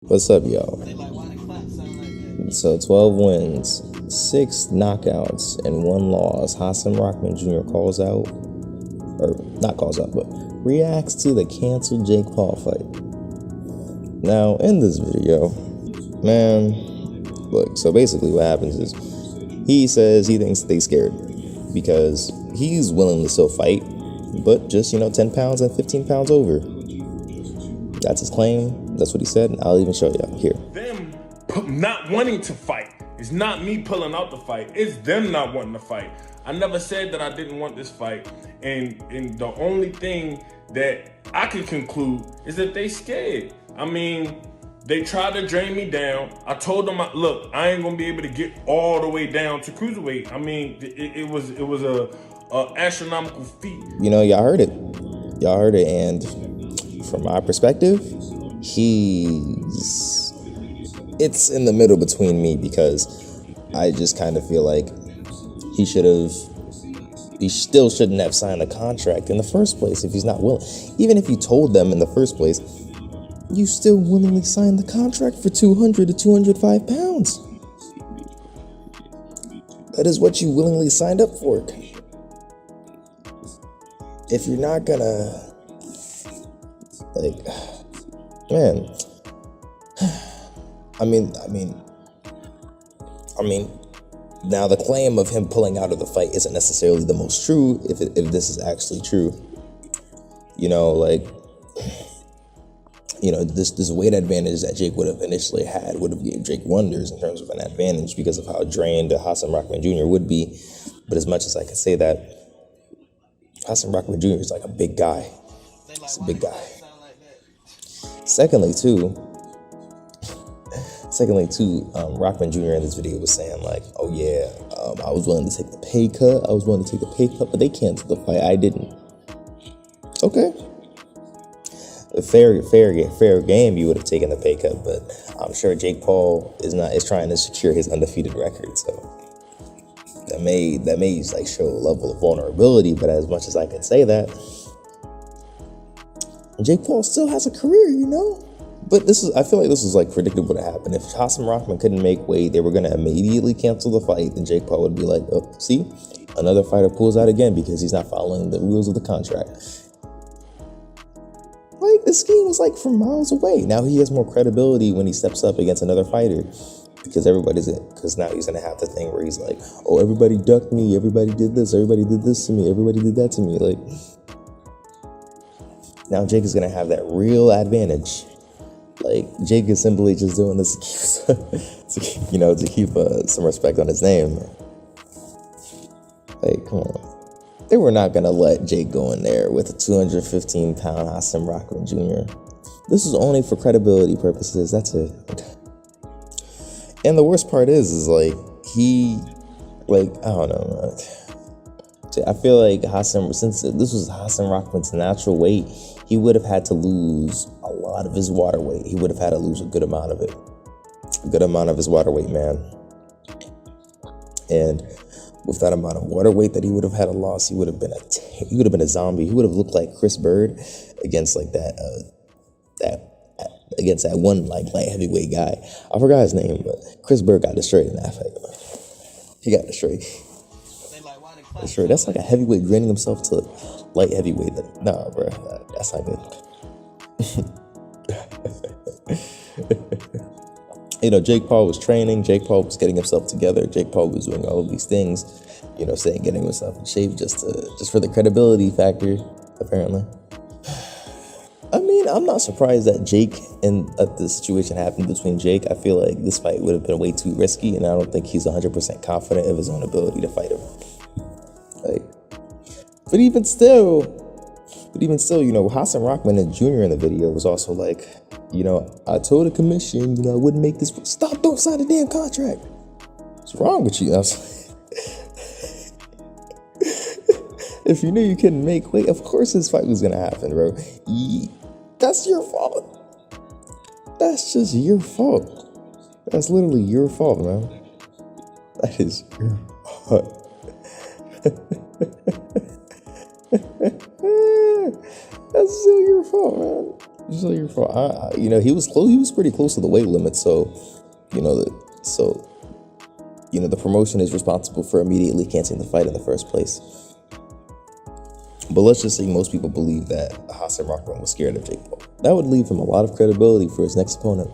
What's up, y'all? So 12 wins, 6 knockouts, and 1 loss. Hasim Rahman Jr. calls out, or not calls out, but reacts to the canceled Jake Paul fight. Now, in this video, man, look, so basically what happens is he says he thinks they scared because he's willing to still fight, but just, 10 pounds and 15 pounds over. That's his claim. That's what he said. And I'll even show you here. Them not wanting to fight. It's not me pulling out the fight. It's them not wanting to fight. I never said that I didn't want this fight. And the only thing that I can conclude is that they scared. I mean, they tried to drain me down. I told them, look, I ain't gonna be able to get all the way down to cruiserweight. I mean, it was a astronomical feat. Y'all heard it. And from my perspective, it's in the middle between me, because I just kind of feel like he still shouldn't have signed the contract in the first place if he's not willing. Even if you told them in the first place, you still willingly signed the contract for 200 to 205 pounds. That is what you willingly signed up for. If you're not gonna, man, I mean, now the claim of him pulling out of the fight isn't necessarily the most true, if this is actually true. This weight advantage that Jake would have initially had would have gave Jake wonders in terms of an advantage because of how drained Hasim Rahman Jr. would be. But as much as I can say that, Hasim Rahman Jr. is like a big guy. He's a big guy. Secondly, too, Rahman Jr. in this video was saying oh yeah, I was willing to take the pay cut. But they canceled the fight. I didn't. Okay. A fair game, you would have taken the pay cut, but I'm sure Jake Paul is trying to secure his undefeated record. So that may show a level of vulnerability. But as much as I can say that, Jake Paul still has a career, But I feel like this is predictable to happen. If Hasim Rahman couldn't make weight, they were gonna immediately cancel the fight. Then Jake Paul would be like, "Oh, see, another fighter pulls out again because he's not following the rules of the contract." The scheme was from miles away. Now he has more credibility when he steps up against another fighter because now he's gonna have the thing where he's like, "Oh, everybody ducked me. Everybody did this. Everybody did this to me. Everybody did that to me." Now Jake is gonna have that real advantage. Jake is simply just doing this to keep some respect on his name. Come on. They were not gonna let Jake go in there with a 215-pound Hasim Rahman Jr. This is only for credibility purposes. That's it. And the worst part is I don't know. I feel like Hasim, since this was Hasim Rahman's natural weight, he would have had to lose a lot of his water weight. He would have had to lose a good amount of it. A good amount of his water weight, man. And with that amount of water weight that he would have had a loss, he would have been a zombie. He would have looked like Chris Bird against against that one light heavyweight guy. I forgot his name, but Chris Bird got destroyed in that fight. He got destroyed. That's like a heavyweight grinding himself to light heavyweight. Nah, bro, that's not good. Jake Paul was training. Jake Paul was getting himself together. Jake Paul was doing all of these things, getting himself in shape just for the credibility factor, apparently. I mean, I'm not surprised that the situation happened between Jake. I feel like this fight would have been way too risky, and I don't think he's 100% confident of his own ability to fight him. But even still, Hasim Rahman Jr. in the video was also I told the commission, I wouldn't make this. Stop! Don't sign the damn contract. What's wrong with you? If you knew you couldn't make weight, of course this fight was gonna happen, bro. That's your fault. That's just your fault. That's literally your fault, man. That is your fault. That's still your fault, man. So you're fine. He was close. He was pretty close to the weight limit. So, you know, the promotion is responsible for immediately canceling the fight in the first place. But let's just say most people believe that Hasim Rahman was scared of Jake Paul. That would leave him a lot of credibility for his next opponent.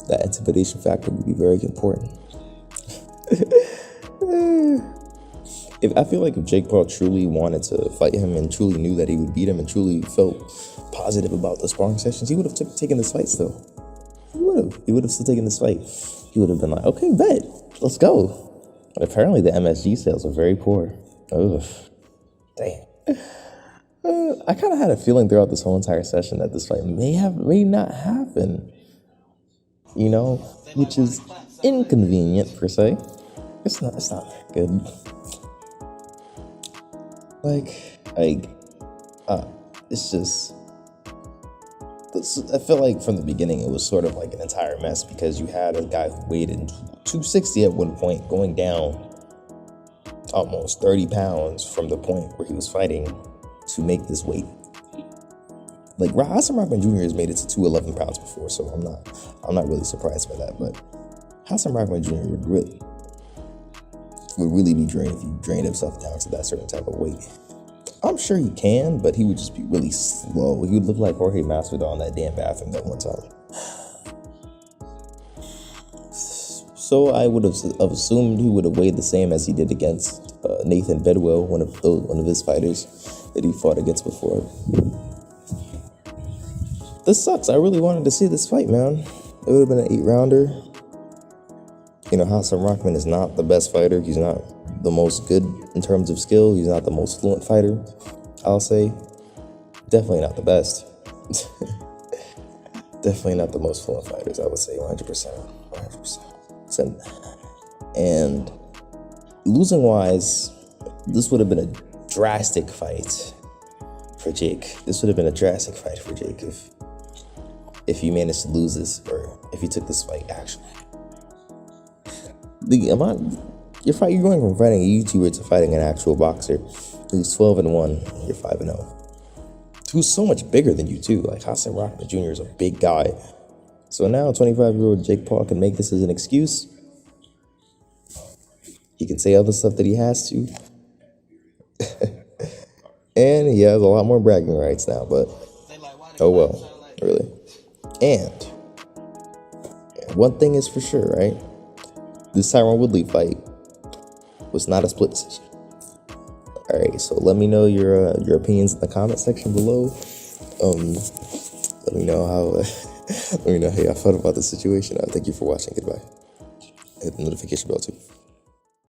That intimidation factor would be very important. I feel like if Jake Paul truly wanted to fight him and truly knew that he would beat him and truly felt positive about the sparring sessions, he would have taken this fight still. He would have still taken this fight. He would have been like, okay, bet, let's go. But apparently the MSG sales are very poor. Ugh, damn. I kind of had a feeling throughout this whole entire session that this fight may not happen. Which is inconvenient per se. It's not good. It's just. I feel like from the beginning it was sort of like an entire mess because you had a guy who weighed in 260 at one point going down almost 30 pounds from the point where he was fighting to make this weight. Like Hasim Rahman Jr. has made it to 211 pounds before, so I'm not really surprised by that. But Hasim Rahman Jr. would really be drained if he drained himself down to that certain type of weight. I'm sure he can, but he would just be really slow. He would look like Jorge Masvidal in that damn bathroom that one time. So I would have assumed he would have weighed the same as he did against Nathan Bedwell, one of his fighters that he fought against before. This sucks. I really wanted to see this fight, man. It would have been an 8-rounder. Hasim Rahman is not the best fighter. He's not the most good in terms of skill. He's not the most fluent fighter, I'll say. Definitely not the best. Definitely not the most fluent fighters, I would say 100%. And losing wise, this would have been a drastic fight for Jake. This would have been a drastic fight for Jake if he managed to lose this, or if he took this fight actually. You're going from fighting a YouTuber to fighting an actual boxer who's 12-1, you're 5-0. Who's so much bigger than you too. Like Hasim Rahman Jr. is a big guy. So now 25-year-old Jake Paul can make this as an excuse. He can say other stuff that he has to. And he has a lot more bragging rights now, but oh well, really. And one thing is for sure, right? This Tyron Woodley fight was not a split decision. All right, so let me know your opinions in the comment section below. Let me know how y'all felt about the situation. Thank you for watching. Goodbye. Hit the notification bell too.